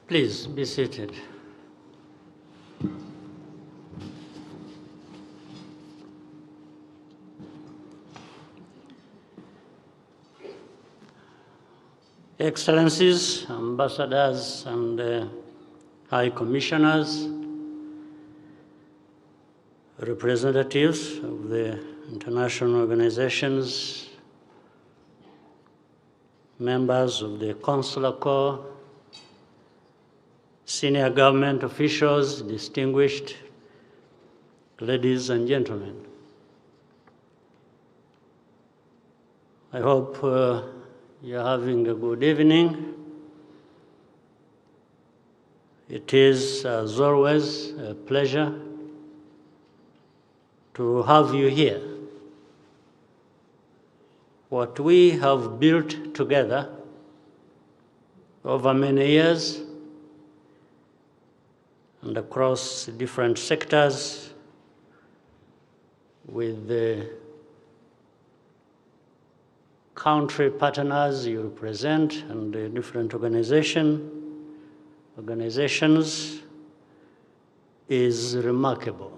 Please be seated. Excellencies, ambassadors, and high commissioners, representatives of the international organizations, members of the Consular Corps, senior government officials, distinguished ladies and gentlemen. I hope you're having a good evening. It is, as always, a pleasure to have you here. What we have built together over many years and across different sectors with the country partners you represent and the different organizations is remarkable.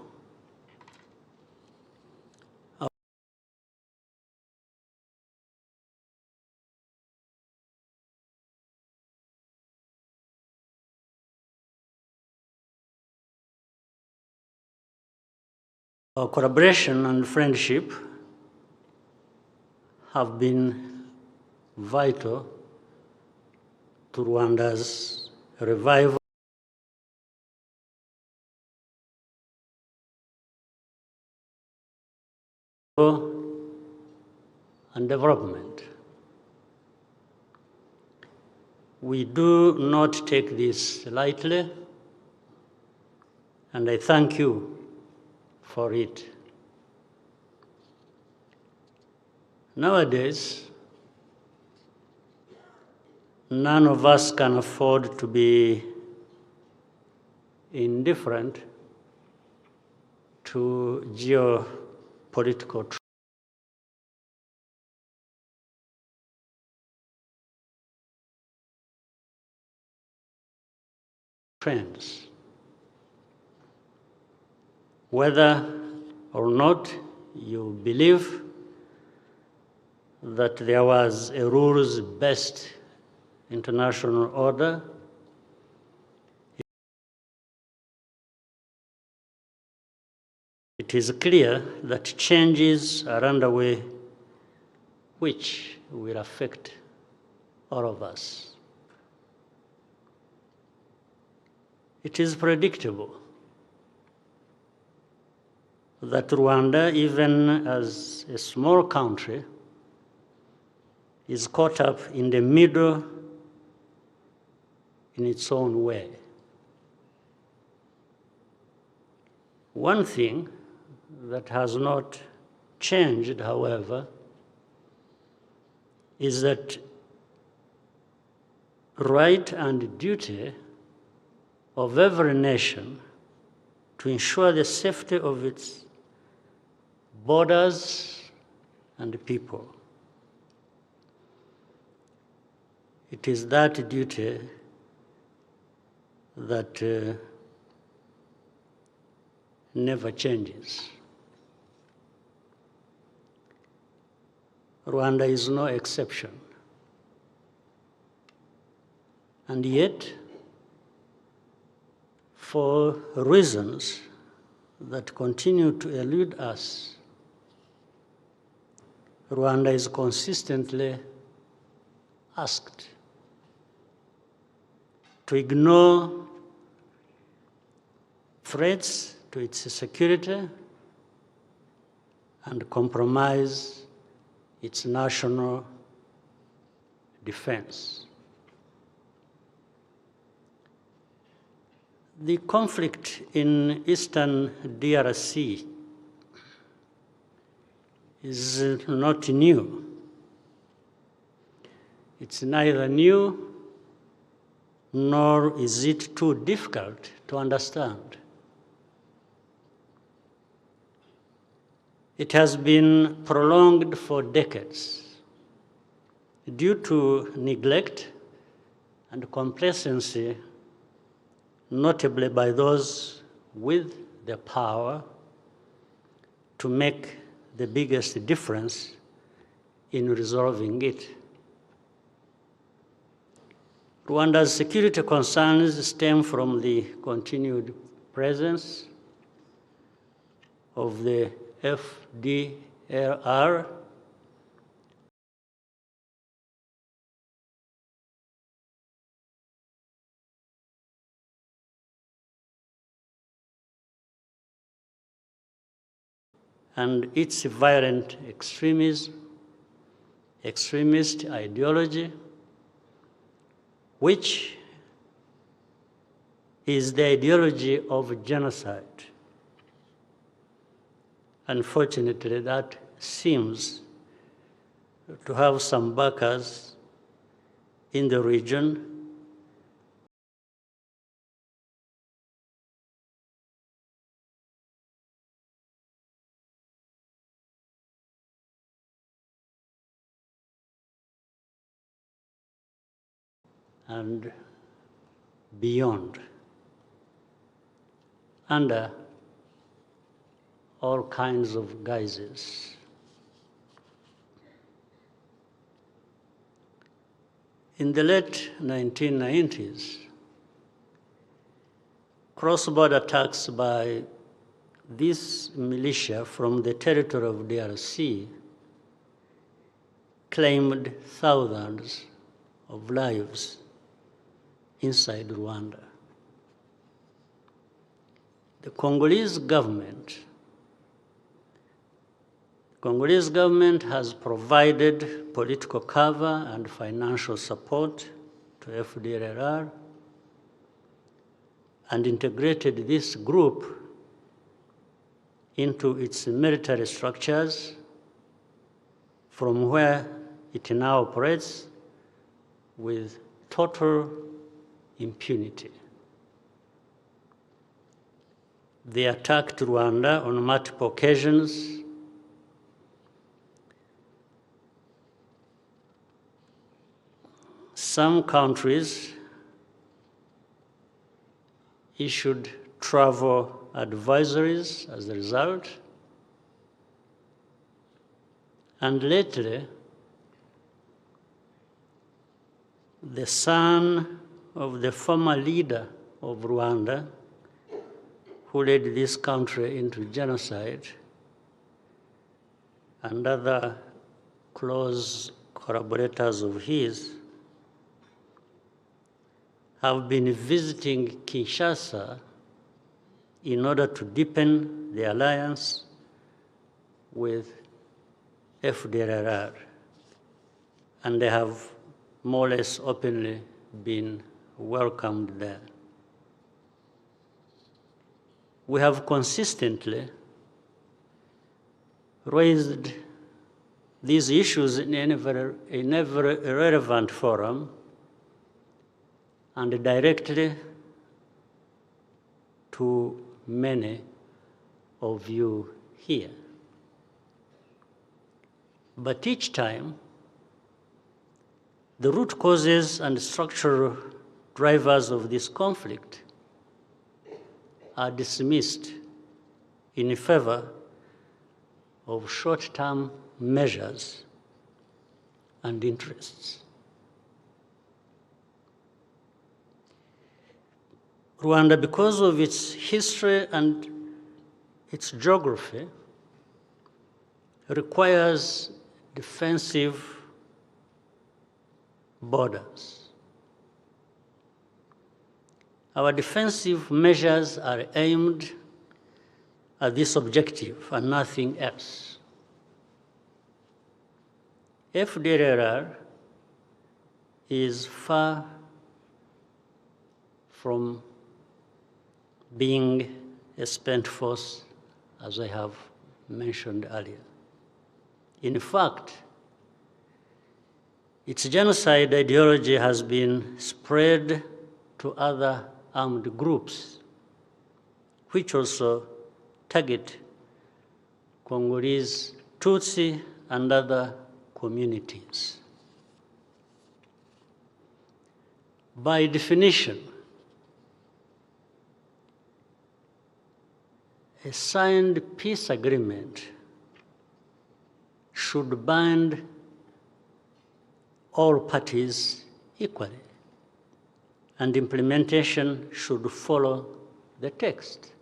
Our collaboration and friendship have been vital to Rwanda's revival and development. We do not take this lightly, and I thank you for it. Nowadays, none of us can afford to be indifferent to geopolitical trends. Whether or not you believe that there was a rules-based international order, it is clear that changes are underway which will affect all of us. It is predictable that Rwanda, even as a small country, is caught up in the middle in its own way. One thing that has not changed, however, is that right and duty of every nation to ensure the safety of its borders and people. It is that duty that never changes. Rwanda is no exception. And yet, for reasons that continue to elude us, Rwanda is consistently asked to ignore threats to its security and compromise its national defense. The conflict in eastern DRC is not new. It's neither new nor is it too difficult to understand. It has been prolonged for decades due to neglect and complacency notably by those with the power to make the biggest difference in resolving it. Rwanda's security concerns stem from the continued presence of the Fdlr and its violent extremist ideology, which is the ideology of genocide. Unfortunately, that seems to have some backers in the region and beyond, under all kinds of guises. In the late 1990s, cross-border attacks by this militia from the territory of DRC claimed thousands of lives inside Rwanda. The Congolese government has provided political cover and financial support to Fdlr and integrated this group into its military structures, from where it now operates with total impunity. They attacked Rwanda on multiple occasions. Some countries issued travel advisories as a result. And lately, the son of the former leader of Rwanda, who led this country into genocide, and other close collaborators of his, have been visiting Kinshasa in order to deepen the alliance with Fdlr, and they have more or less openly been welcomed there. We have consistently raised these issues in every relevant forum and directly to many of you here. But each time, the root causes and structural drivers of this conflict are dismissed in favor of short-term measures and interests. Rwanda, because of its history and its geography, requires defensive borders. Our defensive measures are aimed at this objective and nothing else. Fdlr is far from being a spent force, as I have mentioned earlier. In fact, its genocide ideology has been spread to other armed groups, which also target Congolese Tutsi and other communities. By definition, a signed peace agreement should bind all parties equally, and implementation should follow the text.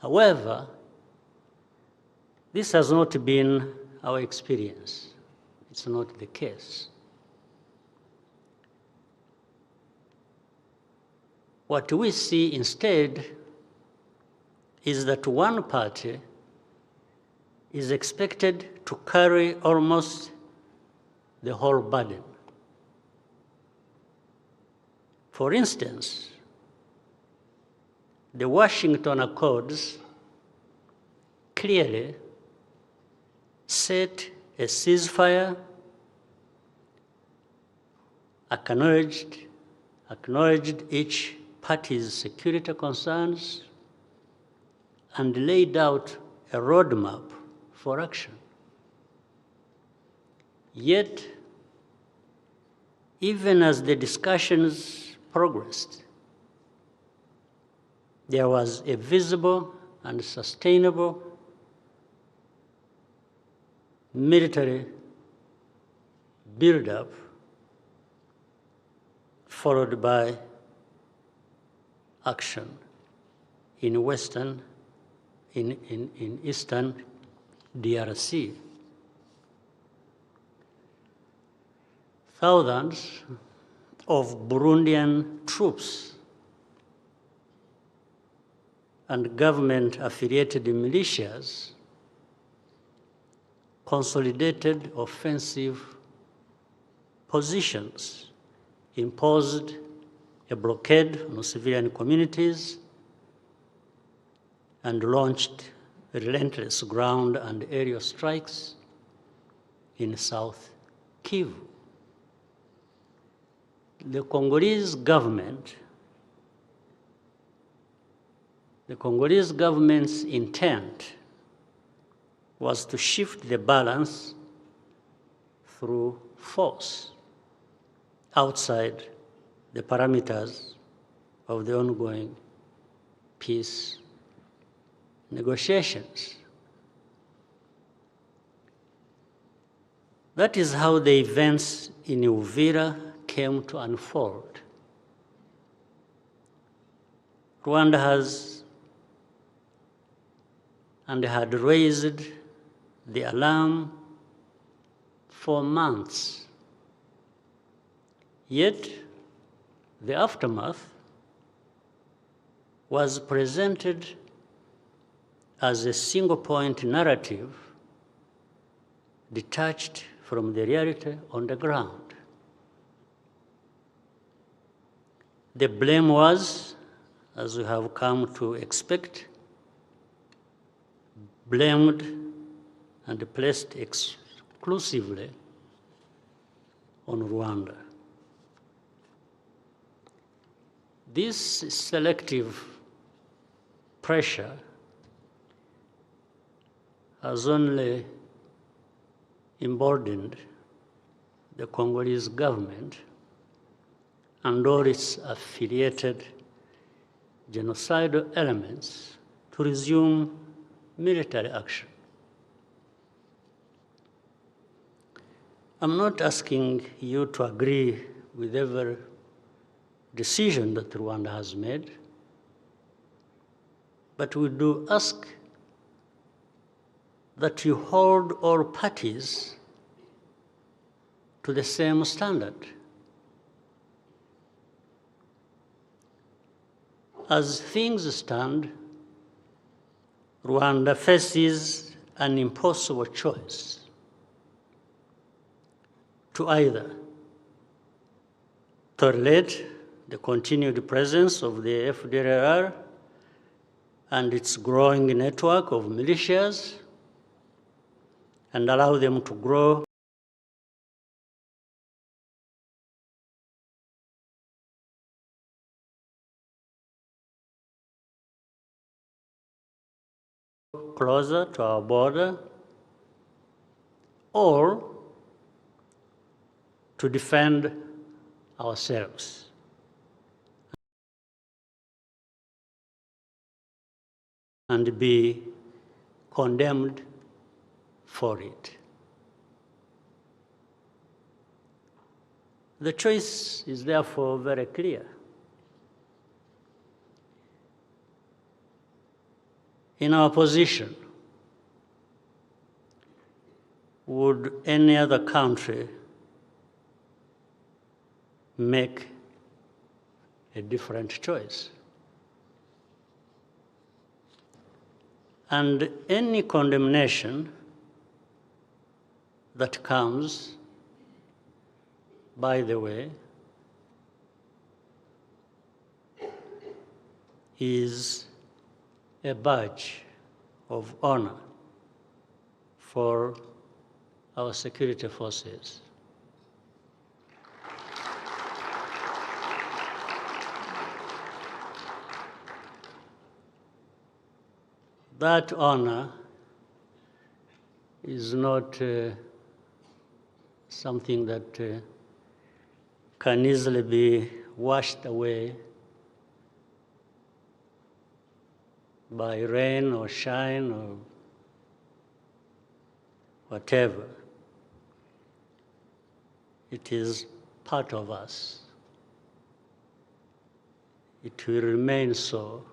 However, this has not been our experience. It's not the case. What we see instead is that one party is expected to carry almost the whole burden. For instance, the Washington Accords clearly set a ceasefire, acknowledged each party's security concerns, and laid out a roadmap for action. Yet, even as the discussions progressed, there was a visible and sustainable military buildup, followed by action in eastern DRC. Thousands of Burundian troops and government-affiliated militias consolidated offensive positions, imposed a blockade on civilian communities, and launched relentless ground and aerial strikes in South Kivu. The Congolese government's intent was to shift the balance through force outside the parameters of the ongoing peace negotiations. That is how the events in Uvira came to unfold. Rwanda has and had raised the alarm for months. Yet, the aftermath was presented as a single-point narrative detached from the reality on the ground. The blame was, as we have come to expect, blamed and placed exclusively on Rwanda. This selective pressure has only emboldened the Congolese government and all its affiliated genocidal elements to resume military action. I'm not asking you to agree with every decision that Rwanda has made, but we do ask that you hold all parties to the same standard. As things stand, Rwanda faces an impossible choice to either tolerate the continued presence of the Fdlr and its growing network of militias and allow them to grow closer to our border, or to defend ourselves. and be condemned for it. The choice is therefore very clear. In our position, would any other country make a different choice? And any condemnation that comes, by the way, is a badge of honor for our security forces. That honor is not something that can easily be washed away by rain or shine or whatever. It is part of us. It will remain so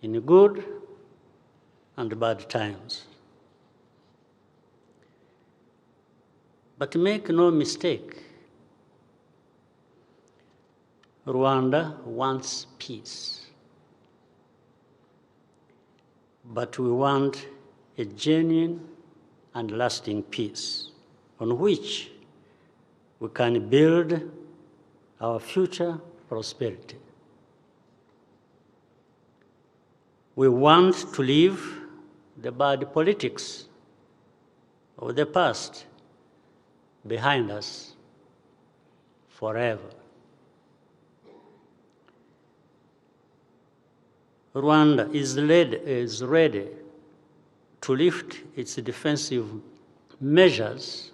in good and bad times. But make no mistake, Rwanda wants peace. But we want a genuine and lasting peace on which we can build our future prosperity. We want to leave the bad politics of the past behind us forever. Rwanda is ready to lift its defensive measures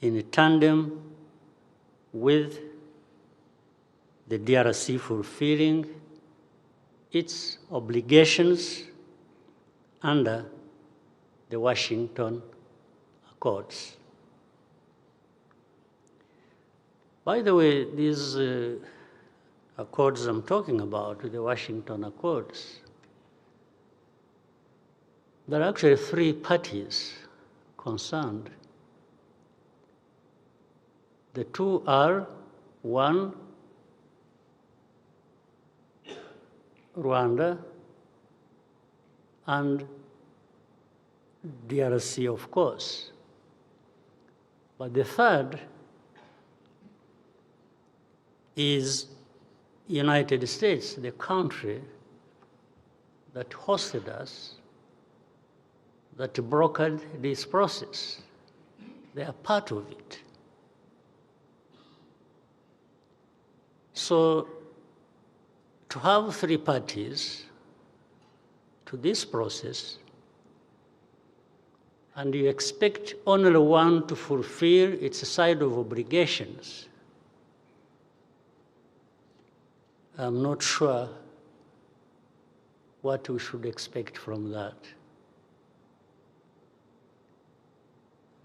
in tandem with the DRC fulfilling its obligations under the Washington Accords. By the way, these accords I'm talking about, the Washington Accords, there are actually 3 parties concerned. The 2 are, 1, Rwanda, and DRC, of course. But the 3rd is United States, the country that hosted us, that brokered this process. They are part of it. So to have 3 parties to this process, and you expect only one to fulfill its side of obligations, I'm not sure what we should expect from that.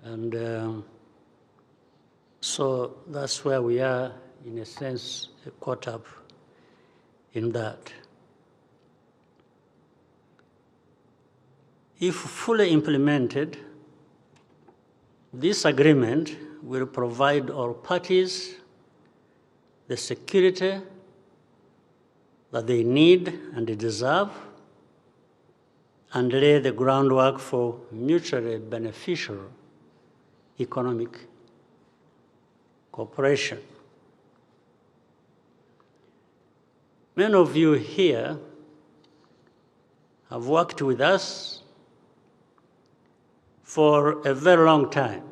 And so that's where we are, in a sense, caught up in that. If fully implemented, this agreement will provide all parties the security that they need and deserve, and lay the groundwork for mutually beneficial economic cooperation. Many of you here have worked with us for a very long time,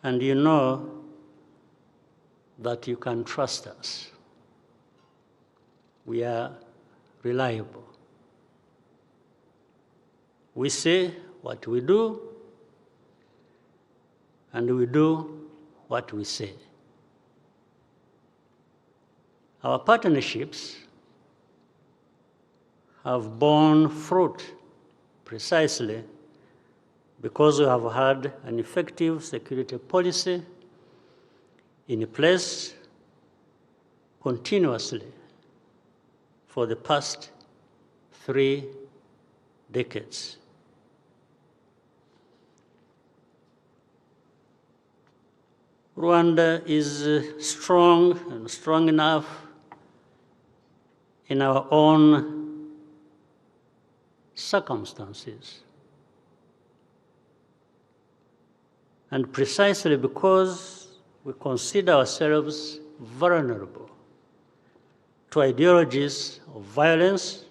and you know that you can trust us. We are reliable. We say what we do, and we do what we say. Our partnerships have borne fruit precisely because we have had an effective security policy in place continuously for the past 3 decades. Rwanda is strong and strong enough in our own circumstances. And precisely because we consider ourselves vulnerable to ideologies of violence,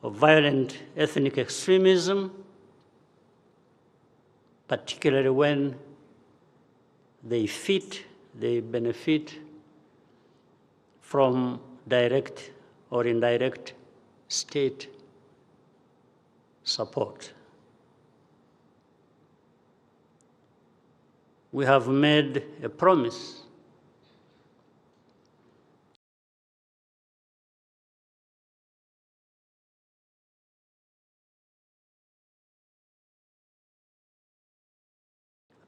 of violent ethnic extremism, particularly when they benefit from direct or indirect state support. We have made a promise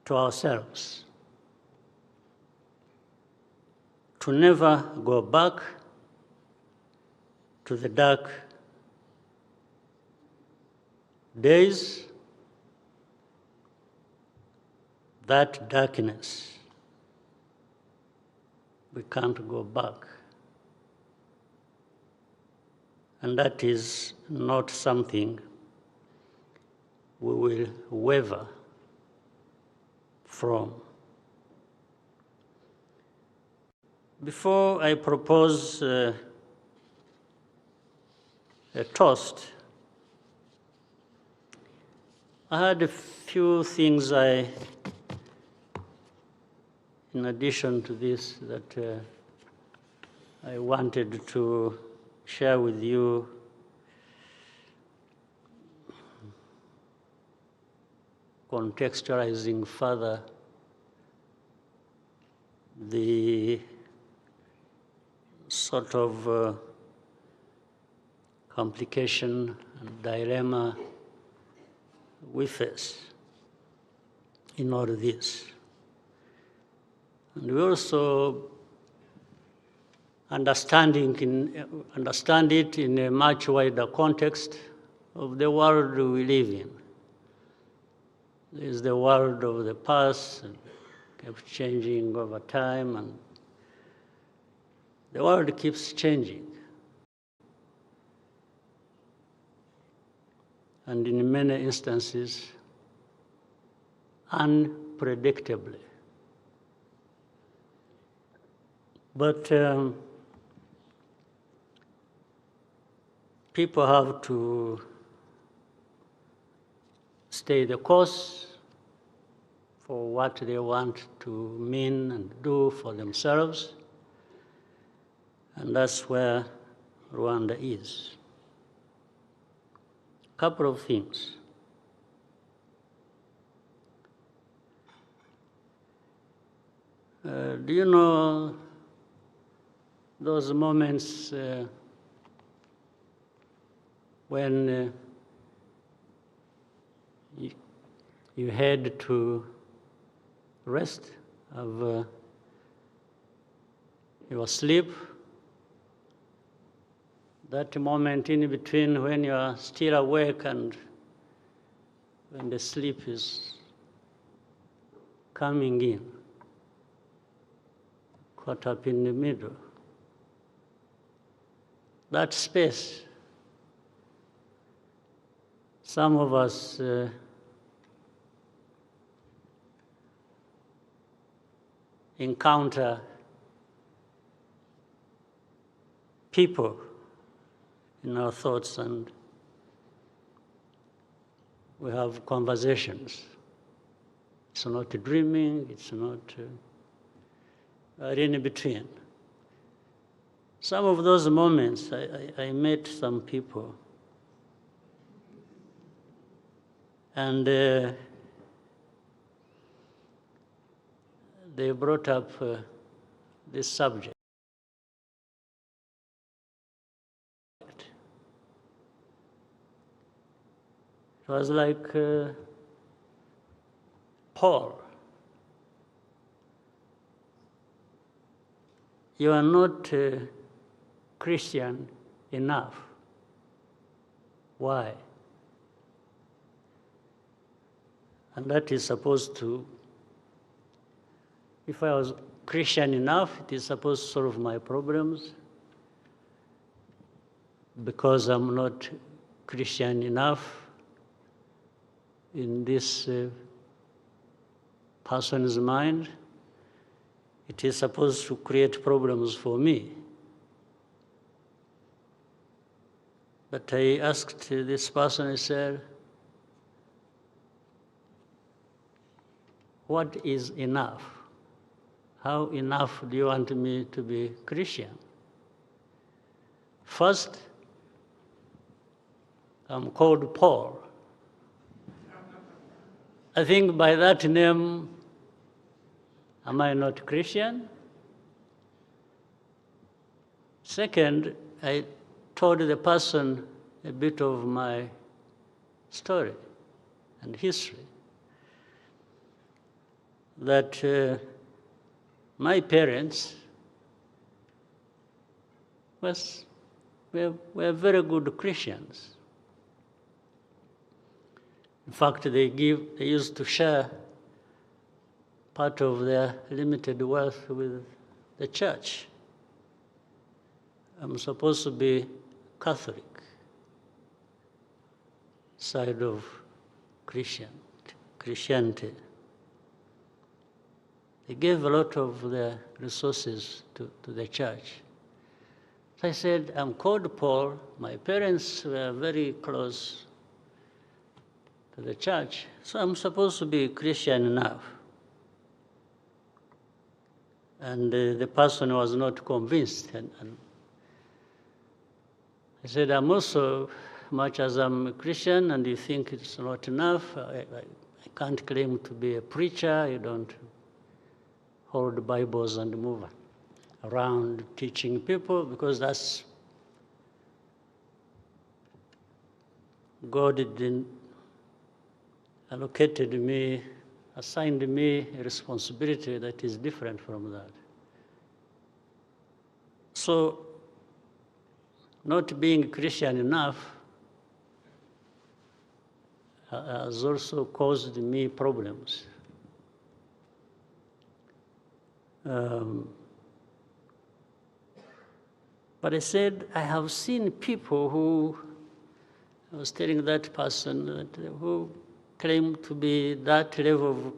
to ourselves to never go back to the dark days, that darkness. We can't go back. And that is not something we will waver from. Before I propose a toast, I had a few things in addition to this, that I wanted to share with you. Contextualizing further the sort of complication and dilemma we face in all this. And we also understand it in a much wider context of the world we live in. There is the world of the past, and kept changing over time, and the world keeps changing. And in many instances, unpredictably. But people have to stay the course for what they want to mean and do for themselves. And that's where Rwanda is. A couple of things. Do you know those moments when you had to rest of your sleep? That moment in between when you are still awake and when the sleep is coming in, caught up in the middle. That space, some of us encounter people in our thoughts, and we have conversations. It's not dreaming, it's not in between. Some of those moments, I met some people, and they brought up this subject. It was like Paul. You are not Christian enough. Why? And that is supposed to, if I was Christian enough, it is supposed to solve my problems. Because I'm not Christian enough in this person's mind, it is supposed to create problems for me. But I asked this person, I said, what is enough? How enough do you want me to be Christian? First, I'm called Paul. I think by that name, am I not Christian? Second, I told the person a bit of my story and history. That my parents were very good Christians. In fact, they used to share part of their limited wealth with the church. I'm supposed to be Catholic, side of Christianity. They gave a lot of their resources to the church. So I said, I'm called Paul. My parents were very close to the church, so I'm supposed to be Christian enough. And the person was not convinced. And I said, I'm also, much as I'm a Christian and you think it's not enough, I can't claim to be a preacher. You don't hold Bibles and move around teaching people, because that's, God didn't assigned me a responsibility that is different from that. So, not being Christian enough has also caused me problems. But I said, I have seen people who, I was telling that person, who claim to be that level of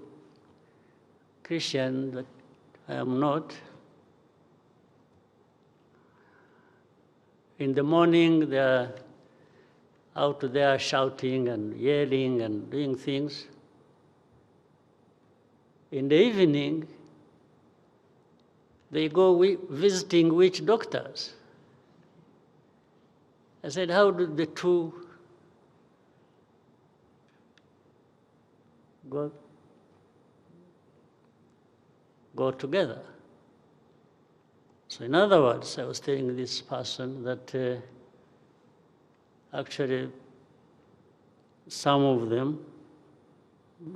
Christian that I am not. In the morning, they're out there shouting and yelling and doing things. In the evening, they go visiting witch doctors. I said, how do the two go together? So in other words, I was telling this person that actually some of them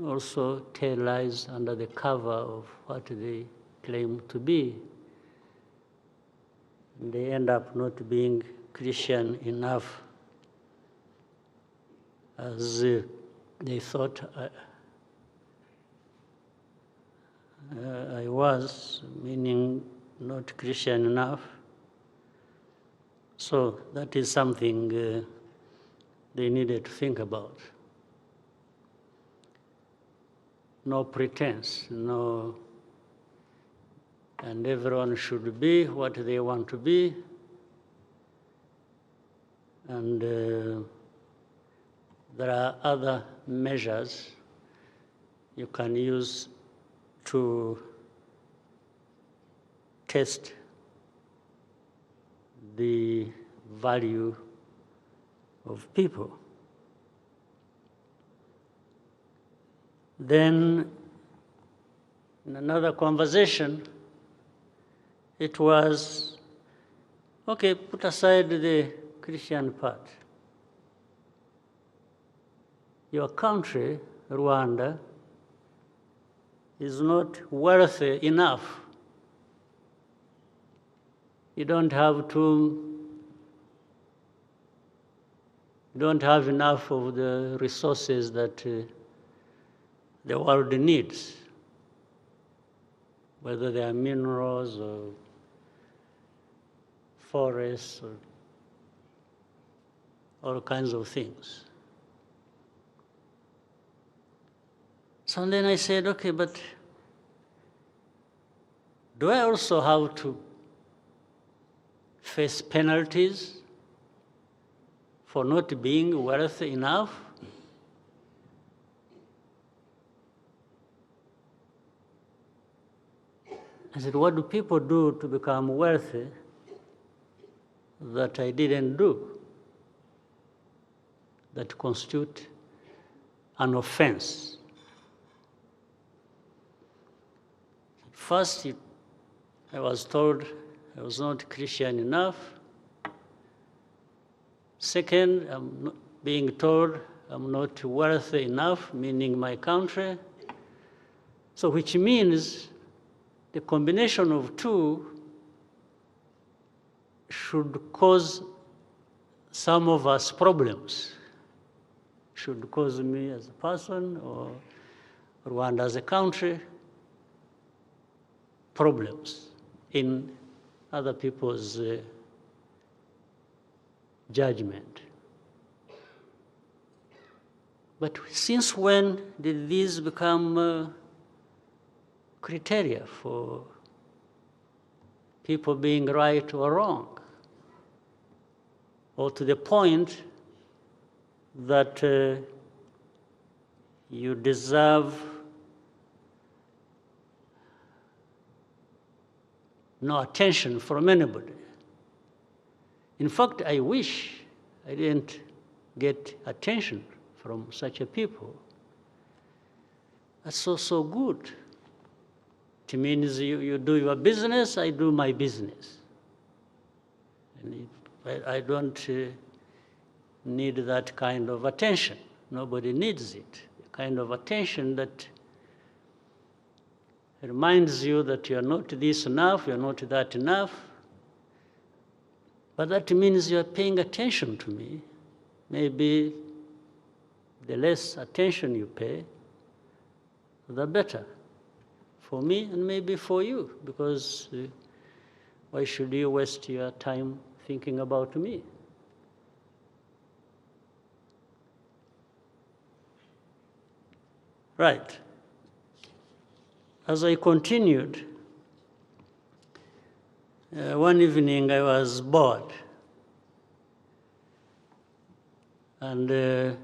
also tell lies under the cover of what they claim to be. And they end up not being Christian enough as they thought I was, meaning not Christian enough. So that is something they needed to think about. No pretense, no, and everyone should be what they want to be. And there are other measures you can use to test the value of people. Then, in another conversation, it was, okay, put aside the Christian part. your country, Rwanda, is not wealthy enough. You don't have enough of the resources that the world needs, whether they are minerals or forests or all kinds of things. So then I said, okay, but do I also have to face penalties for not being wealthy enough? I said, what do people do to become wealthy that I didn't do, that constitute an offense? First, I was told I was not Christian enough. Second, I'm being told I'm not wealthy enough, meaning my country. So which means the combination of two should cause some of us problems. Should cause me as a person or Rwanda as a country problems in other people's judgment. But since when did these become criteria for people being right or wrong? Or to the point that you deserve no attention from anybody. In fact, I wish I didn't get attention from such a people. That's so good. It means you do your business, I do my business. And I don't need that kind of attention. Nobody needs it. The kind of attention that reminds you that you're not this enough, you're not that enough. But that means you're paying attention to me. Maybe the less attention you pay, the better for me and maybe for you, because why should you waste your time thinking about me? Right. As I continued, one evening I was bored and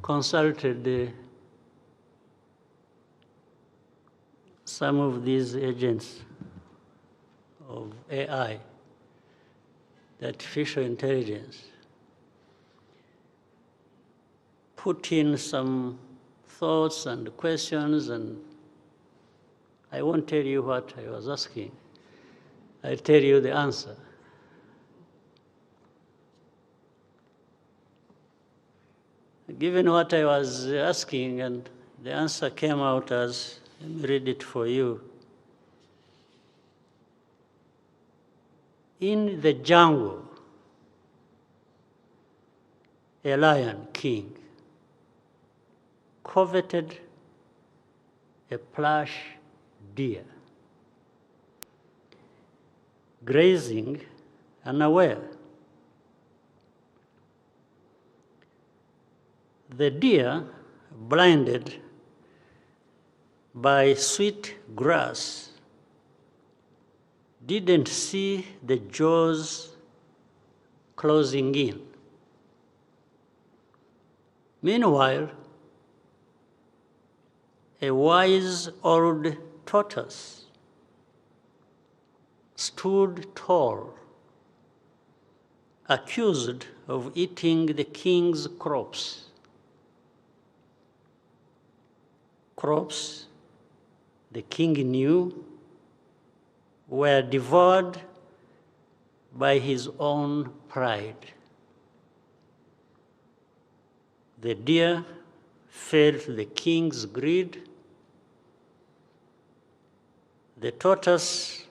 consulted some of these agents of AI, the artificial intelligence, put in some thoughts and questions, and I won't tell you what I was asking. I'll tell you the answer. Given what I was asking, and the answer came out as, let me read it for you. In the jungle, a lion king coveted a plush deer, grazing unaware. The deer, blinded by sweet grass, didn't see the jaws closing in. Meanwhile, a wise old tortoise stood tall, accused of eating the king's crops. Crops the king knew were devoured by his own pride. The deer fell to the king's greed. The tortoise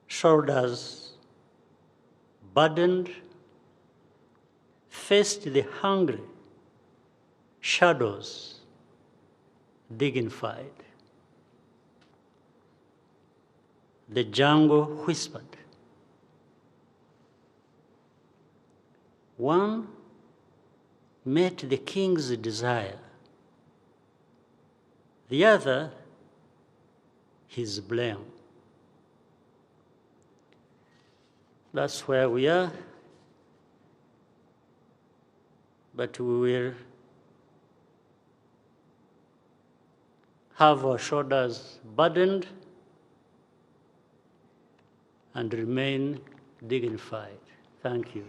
shoulders burdened, faced the hungry shadows dignified. The jungle whispered. One met the king's desire, the other his blame. That's where we are, but we will have our shoulders burdened and remain dignified. Thank you.